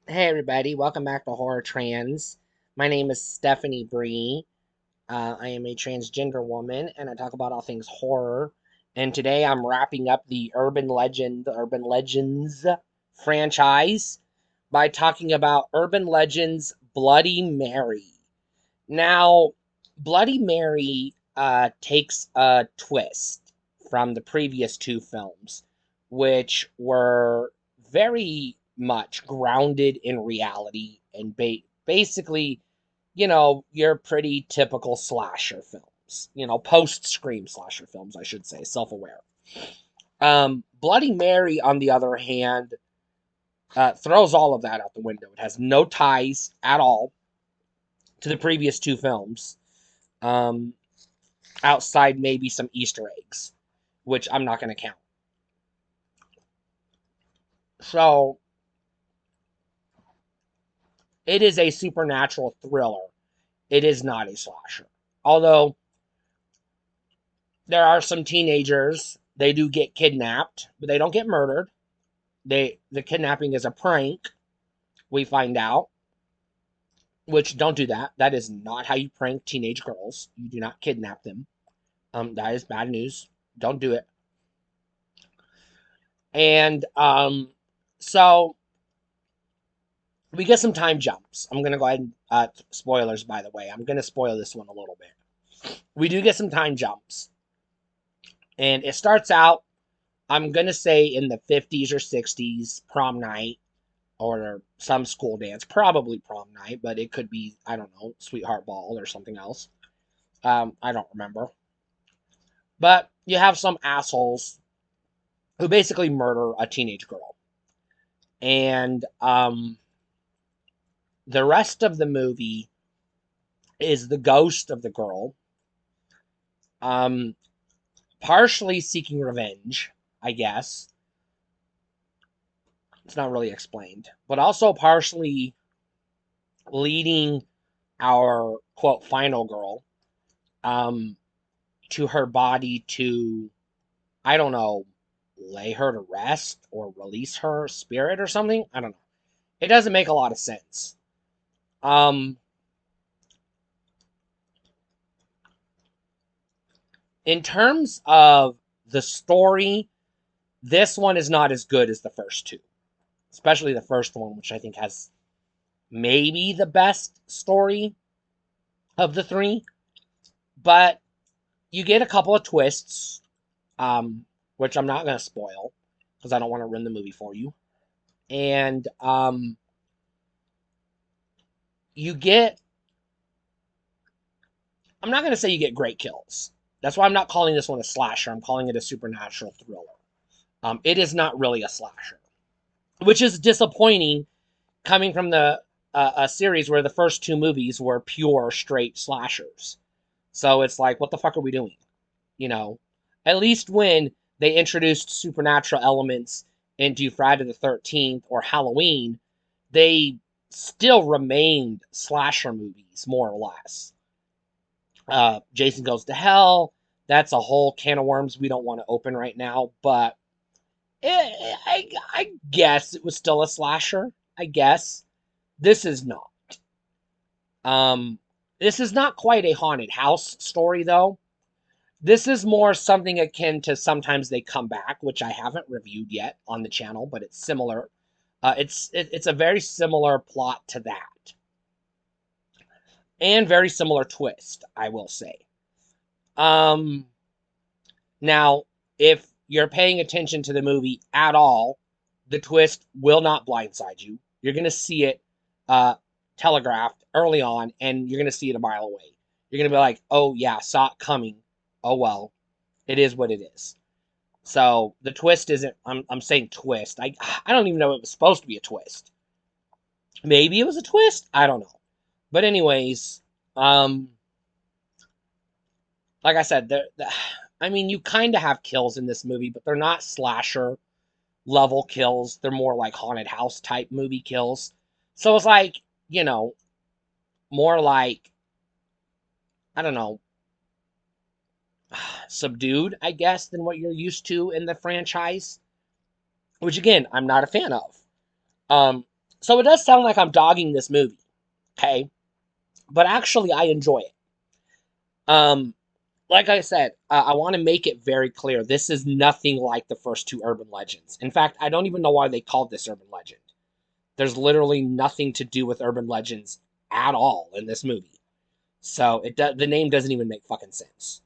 Hey everybody, welcome back to Horror Trans. My name is Stephanie Bree. I am a transgender woman and I talk about all things horror. And today I'm wrapping up the Urban Legends franchise by talking about Urban Legends Bloody Mary. Now, Bloody Mary takes a twist from the previous two films, which were very much grounded in reality and basically, your pretty typical slasher films, post Scream slasher films, I should say, self aware. Bloody Mary, on the other hand, throws all of that out the window. It has no ties at all to the previous two films. Um, Outside maybe some Easter eggs, which I'm not going to count. So it is a supernatural thriller. It is not a slasher. Although there are some teenagers, they do get kidnapped, but they don't get murdered. The kidnapping is a prank, we find out, which don't do that. That is not how you prank teenage girls. You do not kidnap them. That is bad news. Don't do it. And so we get some time jumps. I'm gonna go ahead and spoilers, by the way. I'm gonna spoil this one a little bit. We do get some time jumps, and it starts out. I'm gonna say in the 50s or 60s, prom night or some school dance, probably prom night, but it could be, I don't know, sweetheart ball or something else. I don't remember. But you have some assholes who basically murder a teenage girl, and the rest of the movie is the ghost of the girl. Um, Partially seeking revenge, I guess. It's not really explained, but also partially leading our quote final girl um to her body to, I don't know, lay her to rest or release her spirit or something. I don't know. It doesn't make a lot of sense. Um in terms of the story, this one is not as good as the first two, especially the first one, which I think has maybe the best story of the three, but you get a couple of twists, um, which I'm not going to spoil because I don't want to ruin the movie for you. And you get, I'm not going to say you get great kills. That's why I'm not calling this one a slasher. I'm calling it a supernatural thriller. It is not really a slasher, which is disappointing coming from the a series where the first two movies were pure straight slashers. So it's like, what the fuck are we doing? You know, at least when they introduced supernatural elements into Friday the 13th or Halloween, they still remained slasher movies, more or less. Jason Goes to Hell, that's a whole can of worms we don't want to open right now, but I guess it was still a slasher. I guess. This is not. Um, this is not quite a haunted house story, though. This is more something akin to Sometimes They Come Back, which I haven't reviewed yet on the channel, but it's similar. It's a very similar plot to that, and very similar twist, I will say. Um, Now, if you're paying attention to the movie at all, the twist will not blindside you. You're gonna see it uh, telegraphed early on, and you're gonna see it a mile away. You're gonna be like, "Oh yeah, saw it coming. Oh well, it is what it is." So the twist isn't. I'm saying twist. I don't even know if it was supposed to be a twist. Maybe it was a twist. I don't know. But anyways, um, like I said, I mean, you kind of have kills in this movie, but they're not slasher level kills. They're more like haunted house type movie kills. So it's like, you know, more like, I don't know, subdued, I guess, than what you're used to in the franchise, which again, I'm not a fan of. Um, So it does sound like I'm dogging this movie, okay? But actually, I enjoy it. Um, like I said, I want to make it very clear. This is nothing like the first two Urban Legends. In fact, I don't even know why they called this Urban Legend. There's literally nothing to do with Urban Legends at all in this movie. So the name doesn't even make fucking sense.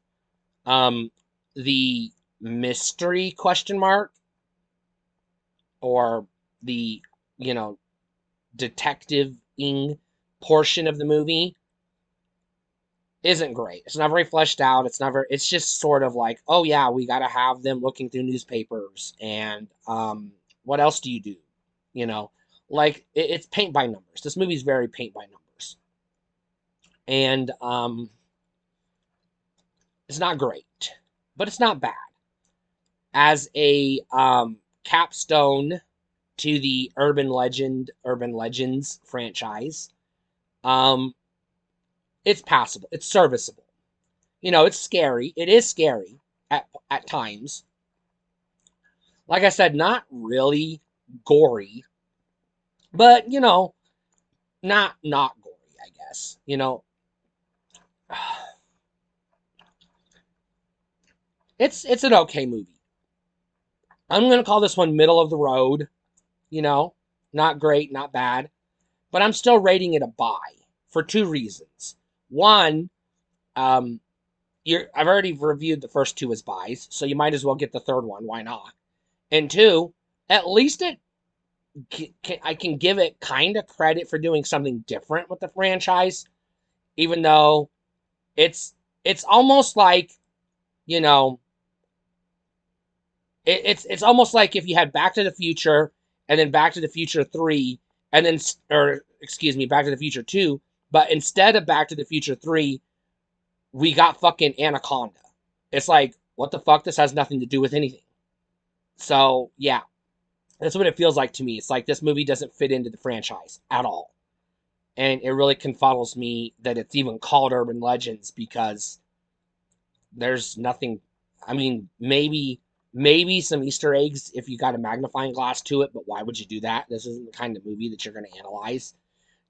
Um, the mystery question mark, or the, you know, detective-ing portion of the movie isn't great. It's not very fleshed out. It's just sort of like, oh yeah, we got to have them looking through newspapers, and what else do you do? You know, like it's paint by numbers. This movie's very paint by numbers. And it's not great, but it's not bad. As a capstone to the Urban Legends franchise, um it's passable. It's serviceable. You know, it's scary. It is scary at times. Like I said, not really gory, but you know, not gory, I guess. You know, it's an okay movie. I'm gonna call this one middle of the road. You know, not great, not bad, but I'm still rating it a buy for two reasons. One, um, I've already reviewed the first two as buys, so you might as well get the third one. Why not? And two, at least I can give it kind of credit for doing something different with the franchise, even though it's it's almost like, you know, it's almost like if you had Back to the Future and then Back to the Future 3 and then, or excuse me, Back to the Future 2, but instead of Back to the Future 3, we got fucking Anaconda. It's like, what the fuck? This has nothing to do with anything. So, yeah, that's what it feels like to me. It's like this movie doesn't fit into the franchise at all. And it really confuddles me that it's even called Urban Legends, because there's nothing. I mean, maybe some Easter eggs if you got a magnifying glass to it, but why would you do that? This isn't the kind of movie that you're going to analyze.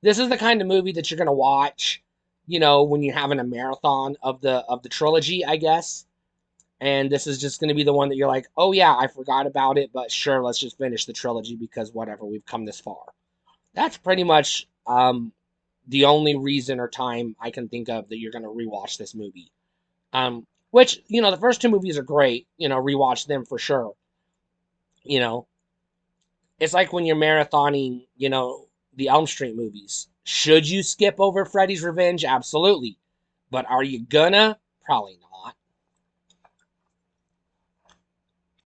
This is the kind of movie that you're going to watch, you know, when you're having a marathon of the trilogy, I guess. And this is just going to be the one that you're like, oh yeah, I forgot about it, but sure, let's just finish the trilogy because whatever, we've come this far. That's pretty much the only reason or time I can think of that you're going to rewatch this movie. Which, you know, the first two movies are great. You know, rewatch them for sure. You know, it's like when you're marathoning, you know, the Elm Street movies. Should you skip over Freddy's Revenge? Absolutely. But are you gonna? Probably not.